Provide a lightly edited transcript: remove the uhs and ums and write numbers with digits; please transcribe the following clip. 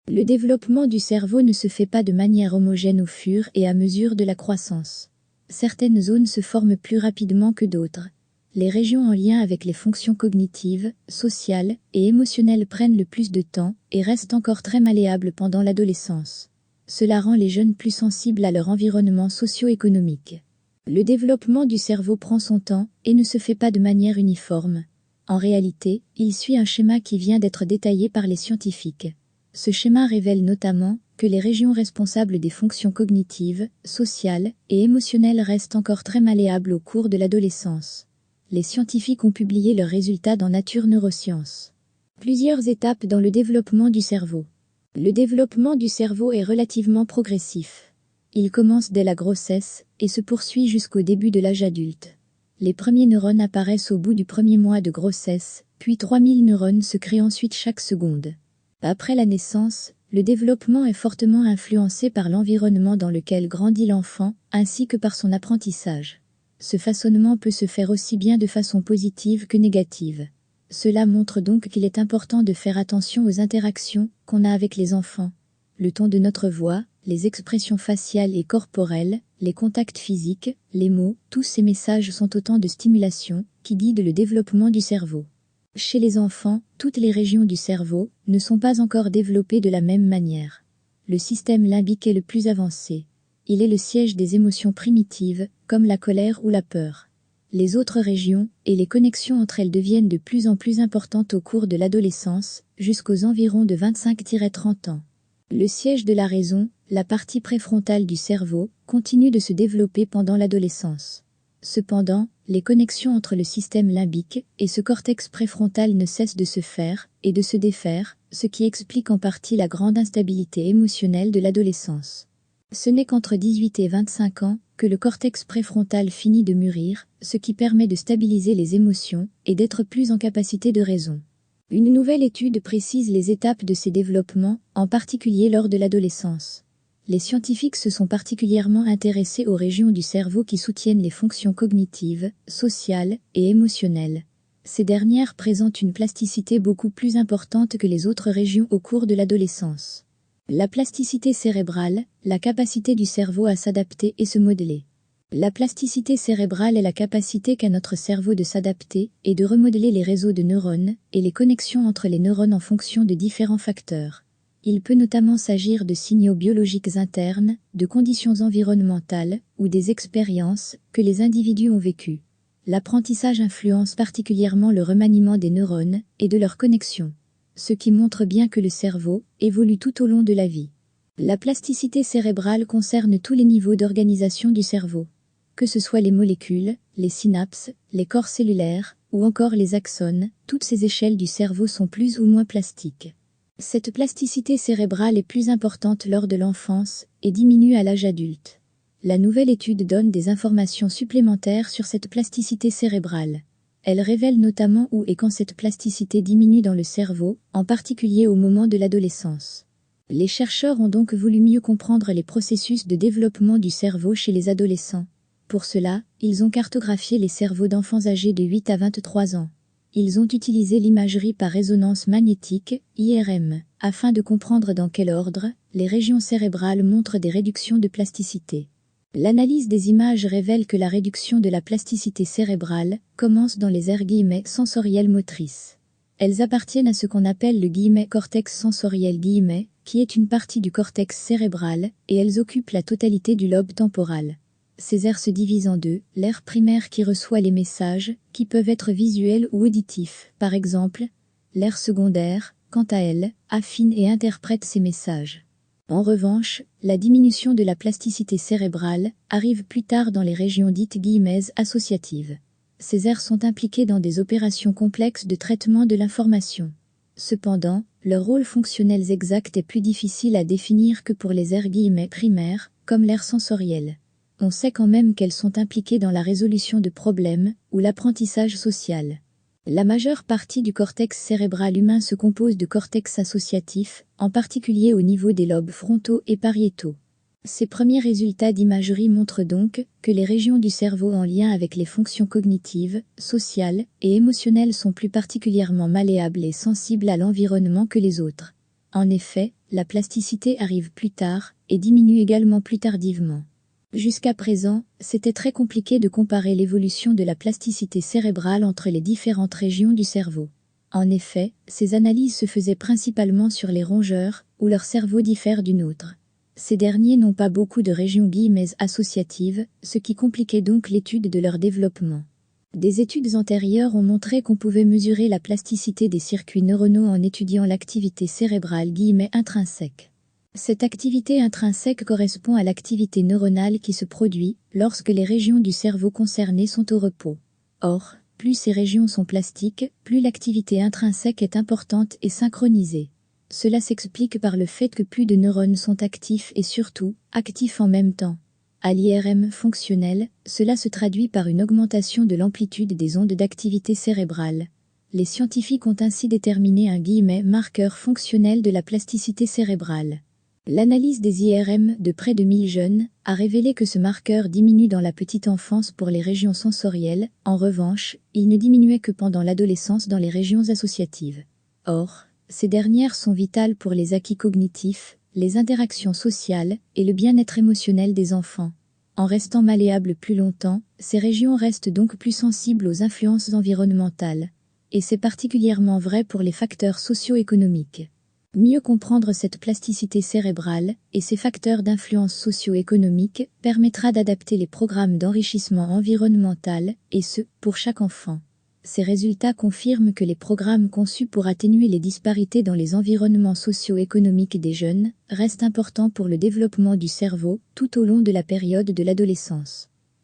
Le développement du cerveau ne se fait pas de manière homogène au fur et à mesure de la croissance. Certaines zones se forment plus rapidement que d'autres. Les régions en lien avec les fonctions cognitives, sociales et émotionnelles prennent le plus de temps et restent encore très malléables pendant l'adolescence. Cela rend les jeunes plus sensibles à leur environnement socio-économique. Le développement du cerveau prend son temps et ne se fait pas de manière uniforme. En réalité, il suit un schéma qui vient d'être détaillé par les scientifiques. Ce schéma révèle notamment que les régions responsables des fonctions cognitives, sociales et émotionnelles restent encore très malléables au cours de l'adolescence. Les scientifiques ont publié leurs résultats dans Nature Neurosciences. Plusieurs étapes dans le développement du cerveau. Le développement du cerveau est relativement progressif. Il commence dès la grossesse et se poursuit jusqu'au début de l'âge adulte. Les premiers neurones apparaissent au bout du premier mois de grossesse, puis 3000 neurones se créent ensuite chaque seconde. Après la naissance, le développement est fortement influencé par l'environnement dans lequel grandit l'enfant, ainsi que par son apprentissage. Ce façonnement peut se faire aussi bien de façon positive que négative. Cela montre donc qu'il est important de faire attention aux interactions qu'on a avec les enfants. Le ton de notre voix, les expressions faciales et corporelles, les contacts physiques, les mots, tous ces messages sont autant de stimulations qui guident le développement du cerveau. Chez les enfants, toutes les régions du cerveau ne sont pas encore développées de la même manière. Le système limbique est le plus avancé. Il est le siège des émotions primitives, comme la colère ou la peur. Les autres régions et les connexions entre elles deviennent de plus en plus importantes au cours de l'adolescence, jusqu'aux environs de 25-30 ans. Le siège de la raison, la partie préfrontale du cerveau, continue de se développer pendant l'adolescence. Cependant, les connexions entre le système limbique et ce cortex préfrontal ne cessent de se faire et de se défaire, ce qui explique en partie la grande instabilité émotionnelle de l'adolescence. Ce n'est qu'entre 18 et 25 ans que le cortex préfrontal finit de mûrir, ce qui permet de stabiliser les émotions et d'être plus en capacité de raison. Une nouvelle étude précise les étapes de ces développements, en particulier lors de l'adolescence. Les scientifiques se sont particulièrement intéressés aux régions du cerveau qui soutiennent les fonctions cognitives, sociales et émotionnelles. Ces dernières présentent une plasticité beaucoup plus importante que les autres régions au cours de l'adolescence. La plasticité cérébrale, la capacité du cerveau à s'adapter et se modeler. La plasticité cérébrale est la capacité qu'a notre cerveau de s'adapter et de remodeler les réseaux de neurones et les connexions entre les neurones en fonction de différents facteurs. Il peut notamment s'agir de signaux biologiques internes, de conditions environnementales ou des expériences que les individus ont vécues. L'apprentissage influence particulièrement le remaniement des neurones et de leurs connexions, ce qui montre bien que le cerveau évolue tout au long de la vie. La plasticité cérébrale concerne tous les niveaux d'organisation du cerveau. Que ce soit les molécules, les synapses, les corps cellulaires ou encore les axones, toutes ces échelles du cerveau sont plus ou moins plastiques. Cette plasticité cérébrale est plus importante lors de l'enfance et diminue à l'âge adulte. La nouvelle étude donne des informations supplémentaires sur cette plasticité cérébrale. Elle révèle notamment où et quand cette plasticité diminue dans le cerveau, en particulier au moment de l'adolescence. Les chercheurs ont donc voulu mieux comprendre les processus de développement du cerveau chez les adolescents. Pour cela, ils ont cartographié les cerveaux d'enfants âgés de 8 à 23 ans. Ils ont utilisé l'imagerie par résonance magnétique, IRM, afin de comprendre dans quel ordre les régions cérébrales montrent des réductions de plasticité. L'analyse des images révèle que la réduction de la plasticité cérébrale commence dans les aires sensorielles motrices. Elles appartiennent à ce qu'on appelle le cortex sensoriel, qui est une partie du cortex cérébral, et elles occupent la totalité du lobe temporal. Ces aires se divisent en deux, l'aire primaire qui reçoit les messages, qui peuvent être visuels ou auditifs, par exemple. L'aire secondaire, quant à elle, affine et interprète ces messages. En revanche, la diminution de la plasticité cérébrale arrive plus tard dans les régions dites associatives. Ces aires sont impliquées dans des opérations complexes de traitement de l'information. Cependant, leur rôle fonctionnel exact est plus difficile à définir que pour les aires primaires, comme l'aire sensorielle. On sait quand même qu'elles sont impliquées dans la résolution de problèmes ou l'apprentissage social. La majeure partie du cortex cérébral humain se compose de cortex associatif, en particulier au niveau des lobes frontaux et pariétaux. Ces premiers résultats d'imagerie montrent donc que les régions du cerveau en lien avec les fonctions cognitives, sociales et émotionnelles sont plus particulièrement malléables et sensibles à l'environnement que les autres. En effet, La plasticité arrive plus tard et diminue également plus tardivement. Jusqu'à présent, c'était très compliqué de comparer l'évolution de la plasticité cérébrale entre les différentes régions du cerveau. En effet, ces analyses se faisaient principalement sur les rongeurs, où leur cerveau diffère du nôtre. Ces derniers n'ont pas beaucoup de régions associatives, ce qui compliquait donc l'étude de leur développement. Des études antérieures ont montré qu'on pouvait mesurer la plasticité des circuits neuronaux en étudiant l'activité cérébrale intrinsèque. Cette activité intrinsèque correspond à l'activité neuronale qui se produit lorsque les régions du cerveau concernées sont au repos. Or, plus ces régions sont plastiques, plus l'activité intrinsèque est importante et synchronisée. Cela s'explique par le fait que plus de neurones sont actifs et surtout, actifs en même temps. À l'IRM fonctionnel, cela se traduit par une augmentation de l'amplitude des ondes d'activité cérébrale. Les scientifiques ont ainsi déterminé un marqueur fonctionnel de la plasticité cérébrale. L'analyse des IRM de près de 1000 jeunes a révélé que ce marqueur diminue dans la petite enfance pour les régions sensorielles, en revanche, il ne diminuait que pendant l'adolescence dans les régions associatives. Or, ces dernières sont vitales pour les acquis cognitifs, les interactions sociales et le bien-être émotionnel des enfants. En restant malléables plus longtemps, ces régions restent donc plus sensibles aux influences environnementales. Et c'est particulièrement vrai pour les facteurs socio-économiques. Mieux comprendre cette plasticité cérébrale et ces facteurs d'influence socio-économique permettra d'adapter les programmes d'enrichissement environnemental, et ce, pour chaque enfant. Ces résultats confirment que les programmes conçus pour atténuer les disparités dans les environnements socio-économiques des jeunes restent importants pour le développement du cerveau tout au long de la période de l'adolescence.